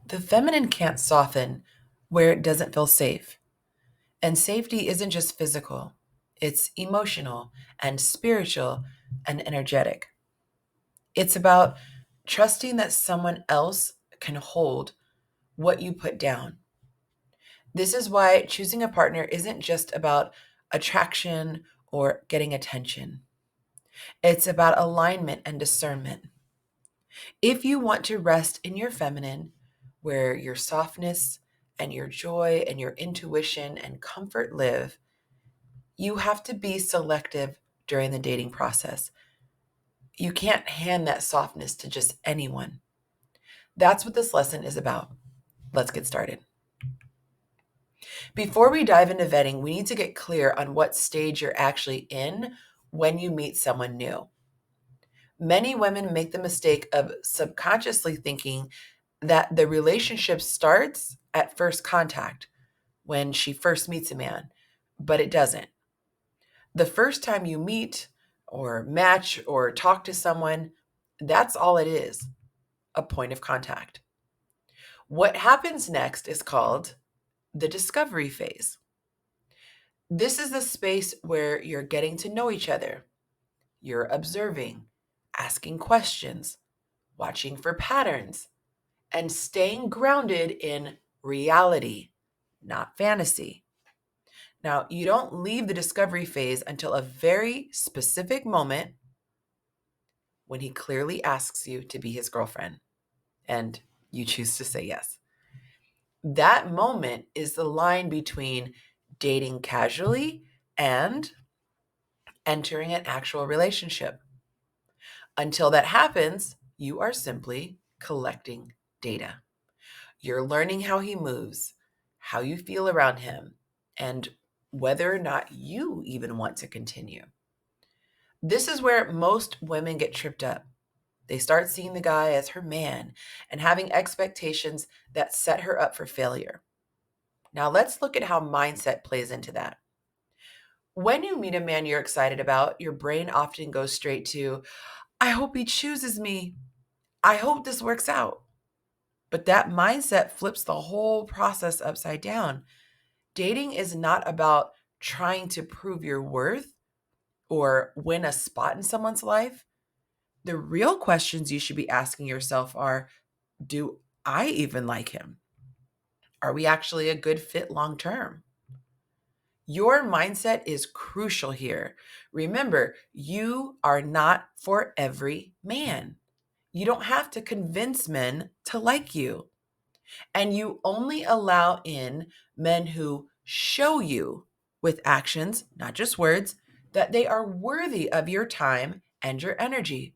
The feminine can't soften where it doesn't feel safe. And safety isn't just physical, it's emotional and spiritual and energetic. It's about trusting that someone else can hold what you put down. This is why choosing a partner isn't just about attraction or getting attention. It's about alignment and discernment. If you want to rest in your feminine, where your softness and your joy and your intuition and comfort live, you have to be selective during the dating process. You can't hand that softness to just anyone. That's what this lesson is about. Let's get started. Before we dive into vetting, we need to get clear on what stage you're actually in when you meet someone new. Many women make the mistake of subconsciously thinking that the relationship starts at first contact when she first meets a man, but it doesn't. The first time you meet or match or talk to someone, that's all it is, a point of contact. What happens next is called the discovery phase. This is the space where you're getting to know each other. You're observing, asking questions, watching for patterns, and staying grounded in reality, not fantasy. Now, you don't leave the discovery phase until a very specific moment when he clearly asks you to be his girlfriend and you choose to say yes. That moment is the line between dating casually and entering an actual relationship. Until that happens, you are simply collecting data. You're learning how he moves, how you feel around him, and whether or not you even want to continue. This is where most women get tripped up. They start seeing the guy as her man and having expectations that set her up for failure. Now, let's look at how mindset plays into that. When you meet a man you're excited about, your brain often goes straight to, I hope he chooses me. I hope this works out. But that mindset flips the whole process upside down. Dating is not about trying to prove your worth or win a spot in someone's life. The real questions you should be asking yourself are, do I even like him? Are we actually a good fit long term? Your mindset is crucial here. Remember, you are not for every man. You don't have to convince men to like you. And you only allow in men who show you with actions, not just words, that they are worthy of your time and your energy.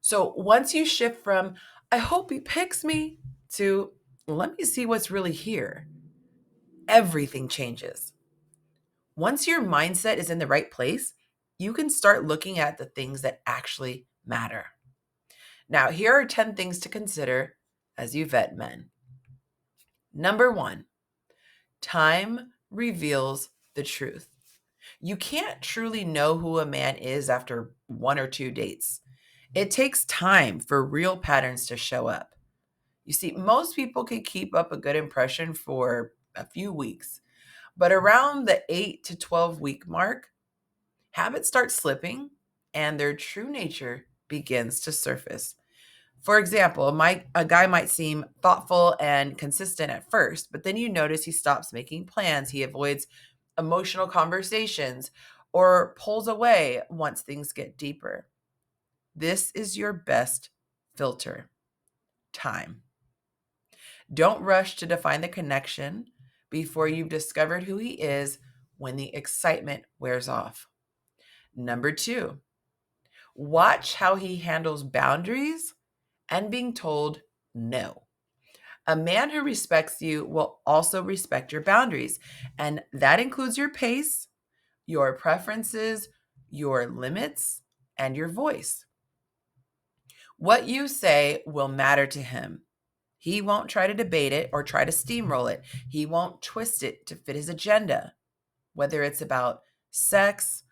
So once you shift from, I hope he picks me, to, let me see what's really here, everything changes. Once your mindset is in the right place, you can start looking at the things that actually matter. Now, here are 10 things to consider as you vet men. Number one, time reveals the truth. You can't truly know who a man is after one or two dates. It takes time for real patterns to show up. You see, most people can keep up a good impression for a few weeks, but around the 8 to 12 week mark, habits start slipping and their true nature begins to surface. For example, a guy might seem thoughtful and consistent at first, but then you notice he stops making plans, he avoids emotional conversations, or pulls away once things get deeper. This is your best filter: time. Don't rush to define the connection before you've discovered who he is when the excitement wears off. Number two, watch how he handles boundaries and being told no. A man who respects you will also respect your boundaries, and that includes your pace, your preferences, your limits, and your voice. What you say will matter to him. He won't try to debate it or try to steamroll it. He won't twist it to fit his agenda, whether it's about sex,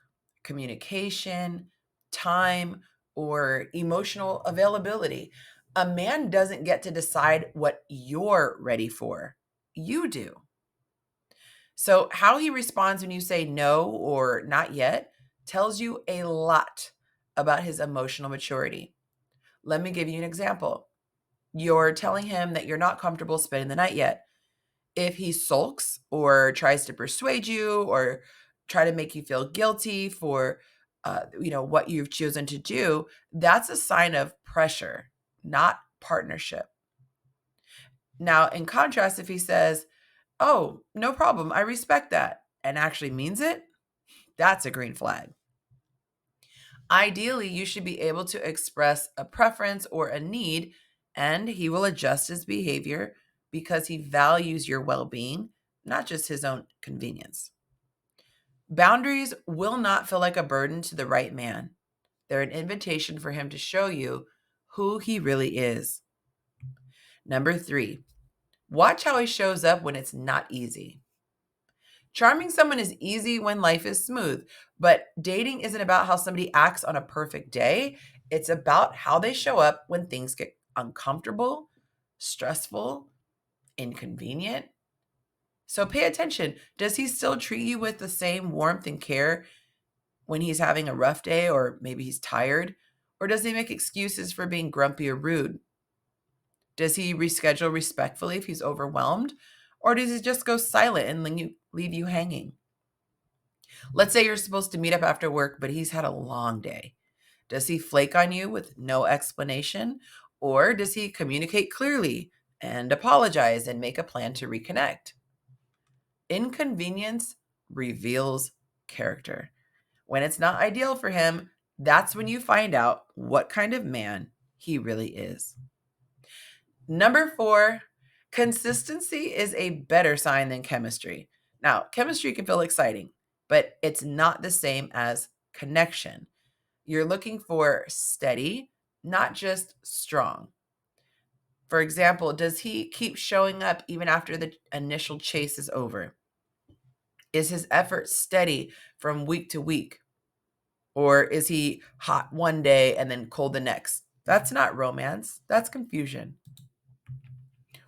communication, time, or emotional availability. A man doesn't get to decide what you're ready for. You do. So, how he responds when you say no or not yet tells you a lot about his emotional maturity. Let me give you an example. You're telling him that you're not comfortable spending the night yet. If he sulks or tries to persuade you or try to make you feel guilty for what you've chosen to do, that's a sign of pressure, not partnership. Now, in contrast, if he says, "Oh, no problem, I respect that," and actually means it, that's a green flag. Ideally, you should be able to express a preference or a need, and he will adjust his behavior because he values your well being, not just his own convenience. Boundaries will not feel like a burden to the right man. They're an invitation for him to show you who he really is. Number 3, watch how he shows up when it's not easy. Charming someone is easy when life is smooth, but dating isn't about how somebody acts on a perfect day. It's about how they show up when things get uncomfortable, stressful, inconvenient. So pay attention. Does he still treat you with the same warmth and care when he's having a rough day or maybe he's tired? Or does he make excuses for being grumpy or rude? Does he reschedule respectfully if he's overwhelmed? Or does he just go silent and leave you hanging? Let's say you're supposed to meet up after work, but he's had a long day. Does he flake on you with no explanation? Or does he communicate clearly and apologize and make a plan to reconnect? Inconvenience reveals character. When it's not ideal for him, that's when you find out what kind of man he really is. Number 4, consistency is a better sign than chemistry. Now, chemistry can feel exciting, but it's not the same as connection. You're looking for steady, not just strong. For example, does he keep showing up even after the initial chase is over? Is his effort steady from week to week? Or is he hot one day and then cold the next? That's not romance, that's confusion.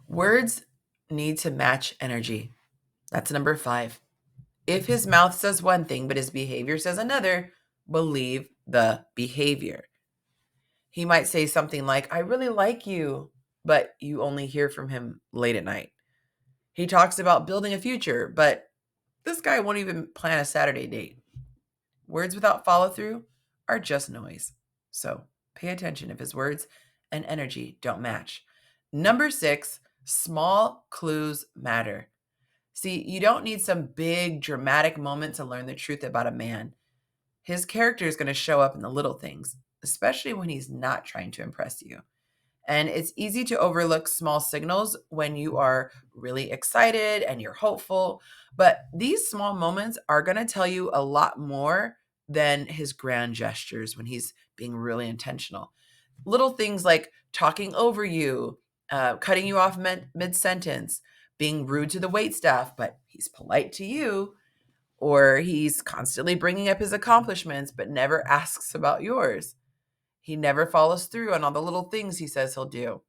Words need to match energy. That's number 5. If his mouth says one thing, but his behavior says another, believe the behavior. He might say something like, "I really like you," but you only hear from him late at night. He talks about building a future, but this guy won't even plan a Saturday date. Words without follow through are just noise. So pay attention if his words and energy don't match. Number 6, small clues matter. See, you don't need some big dramatic moment to learn the truth about a man. His character is going to show up in the little things, especially when he's not trying to impress you. And it's easy to overlook small signals when you are really excited and you're hopeful. But these small moments are going to tell you a lot more than his grand gestures when he's being really intentional. Little things like talking over you, cutting you off mid sentence, being rude to the wait staff, but he's polite to you, or he's constantly bringing up his accomplishments, but never asks about yours. He never follows through on all the little things he says he'll do.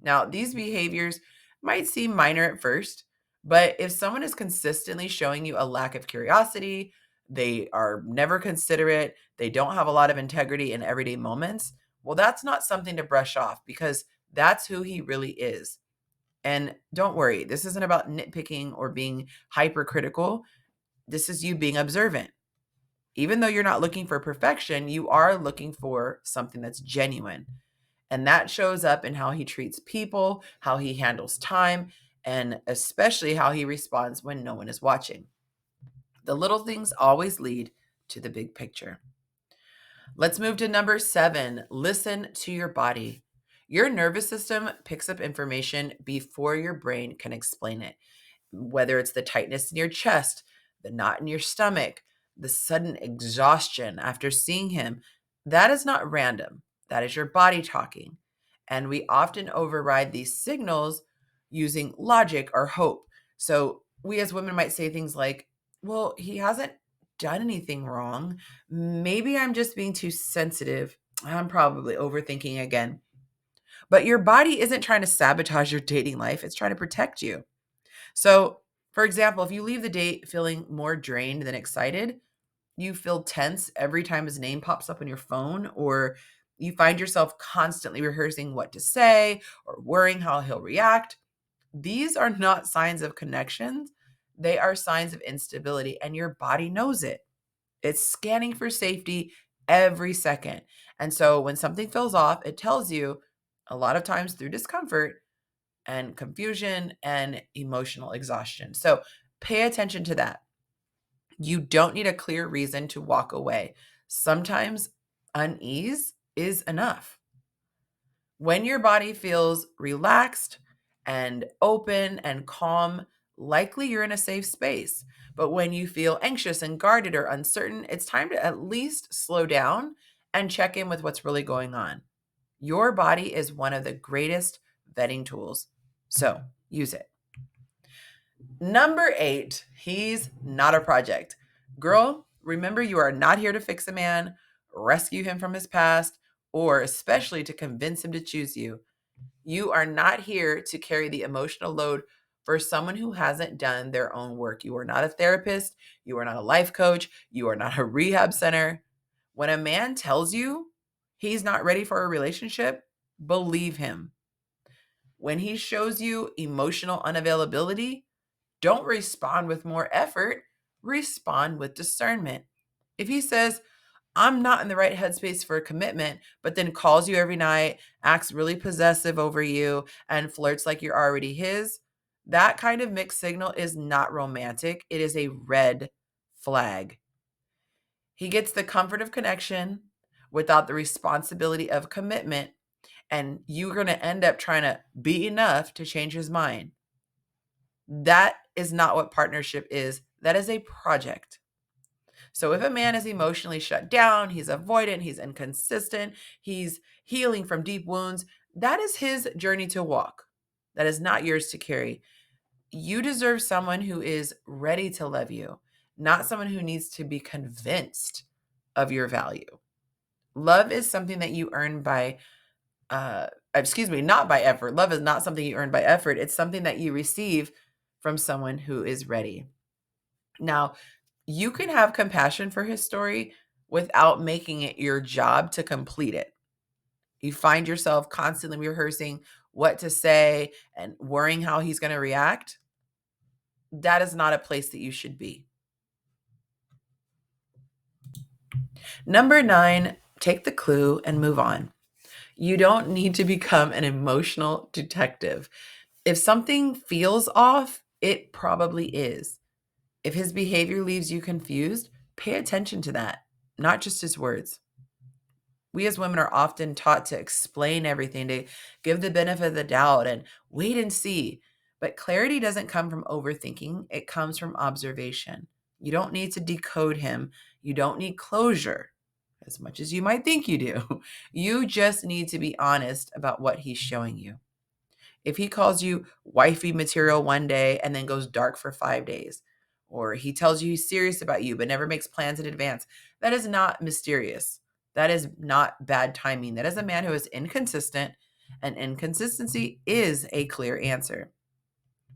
Now, these behaviors might seem minor at first, but if someone is consistently showing you a lack of curiosity, they are never considerate, they don't have a lot of integrity in everyday moments, well, that's not something to brush off because that's who he really is. And don't worry, this isn't about nitpicking or being hypercritical. This is you being observant. Even though you're not looking for perfection, you are looking for something that's genuine. And that shows up in how he treats people, how he handles time, and especially how he responds when no one is watching. The little things always lead to the big picture. Let's move to number 7. Listen to your body. Your nervous system picks up information before your brain can explain it, whether it's the tightness in your chest, the knot in your stomach, the sudden exhaustion after seeing him. That is not random. That is your body talking. And we often override these signals using logic or hope. So we as women might say things like, "Well, he hasn't done anything wrong. Maybe I'm just being too sensitive. I'm probably overthinking again." But your body isn't trying to sabotage your dating life, it's trying to protect you. So, for example, if you leave the date feeling more drained than excited, you feel tense every time his name pops up on your phone, or you find yourself constantly rehearsing what to say or worrying how he'll react, these are not signs of connections. They are signs of instability, and your body knows it. It's scanning for safety every second. And so when something feels off, it tells you a lot of times through discomfort and confusion and emotional exhaustion. So pay attention to that. You don't need a clear reason to walk away. Sometimes unease is enough. When your body feels relaxed and open and calm, likely you're in a safe space. But when you feel anxious and guarded or uncertain, it's time to at least slow down and check in with what's really going on. Your body is one of the greatest vetting tools. So use it. Number 8, he's not a project. Girl, remember you are not here to fix a man, rescue him from his past, or especially to convince him to choose you. You are not here to carry the emotional load for someone who hasn't done their own work. You are not a therapist. You are not a life coach. You are not a rehab center. When a man tells you he's not ready for a relationship, believe him. When he shows you emotional unavailability, don't respond with more effort. Respond with discernment. If he says, I'm not in the right headspace for a commitment, but then calls you every night, acts really possessive over you, and flirts like you're already his, that kind of mixed signal is not romantic. It is a red flag. He gets the comfort of connection without the responsibility of commitment, and you're going to end up trying to be enough to change his mind. That is not what partnership is. That is a project. So if a man is emotionally shut down, he's avoidant, he's inconsistent, he's healing from deep wounds, that is his journey to walk. That is not yours to carry. You deserve someone who is ready to love you, not someone who needs to be convinced of your value. Love is something that you earn by, not by effort. Love is not something you earn by effort. It's something that you receive from someone who is ready. Now, you can have compassion for his story without making it your job to complete it. You find yourself constantly rehearsing what to say and worrying how he's going to react. That is not a place that you should be. Number 9, take the clue and move on. You don't need to become an emotional detective. If something feels off, it probably is. If his behavior leaves you confused, pay attention to that, not just his words. We as women are often taught to explain everything, to give the benefit of the doubt and wait and see. But clarity doesn't come from overthinking, it comes from observation. You don't need to decode him. You don't need closure as much as you might think you do. You just need to be honest about what he's showing you. If he calls you wifey material one day and then goes dark for 5 days, or he tells you he's serious about you but never makes plans in advance, that is not mysterious. That is not bad timing. That is a man who is inconsistent, and inconsistency is a clear answer.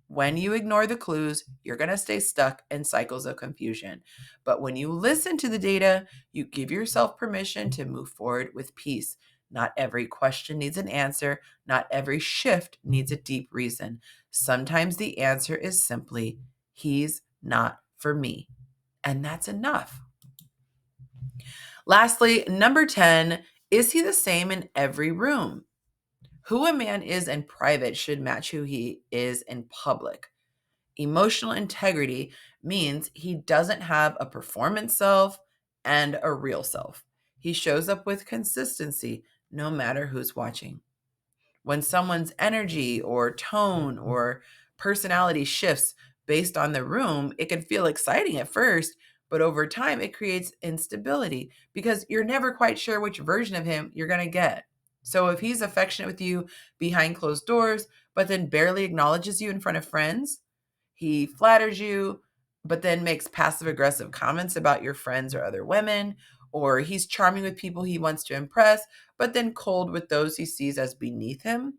When you ignore the clues, you're going to stay stuck in cycles of confusion. But when you listen to the data, you give yourself permission to move forward with peace. Not every question needs an answer. Not every shift needs a deep reason. Sometimes the answer is simply, he's not for me. And that's enough. Lastly, number 10, is he the same in every room? Who a man is in private should match who he is in public. Emotional integrity means he doesn't have a performance self and a real self. He shows up with consistency no matter who's watching. When someone's energy or tone or personality shifts based on the room, it can feel exciting at first, but over time it creates instability because you're never quite sure which version of him you're going to get. So if he's affectionate with you behind closed doors, but then barely acknowledges you in front of friends, he flatters you, but then makes passive aggressive comments about your friends or other women, or he's charming with people he wants to impress, but then cold with those he sees as beneath him.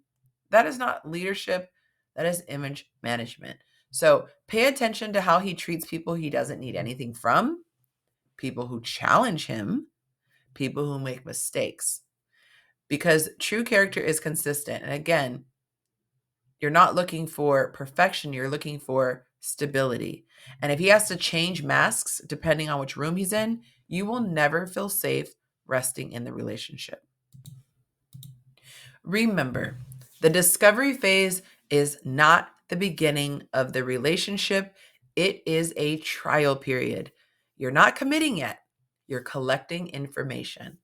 That is not leadership, that is image management. So pay attention to how he treats people he doesn't need anything from, people who challenge him, people who make mistakes. Because true character is consistent. And again, you're not looking for perfection, you're looking for stability. And if he has to change masks depending on which room he's in, you will never feel safe resting in the relationship. Remember, the discovery phase is not the beginning of the relationship. It is a trial period. You're not committing yet. You're collecting information.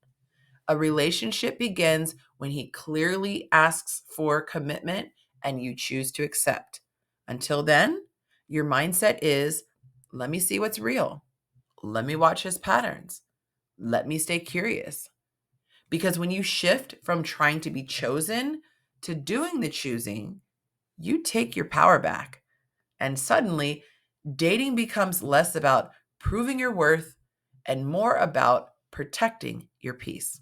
A relationship begins when he clearly asks for commitment and you choose to accept. Until then, your mindset is, let me see what's real. Let me watch his patterns. Let me stay curious. Because when you shift from trying to be chosen to doing the choosing, you take your power back. And suddenly, dating becomes less about proving your worth and more about protecting your peace.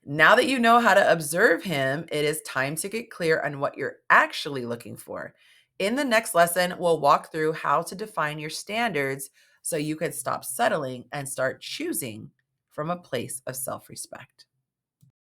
Now that you know how to observe him, it is time to get clear on what you're actually looking for. In the next lesson, we'll walk through how to define your standards so you can stop settling and start choosing from a place of self respect.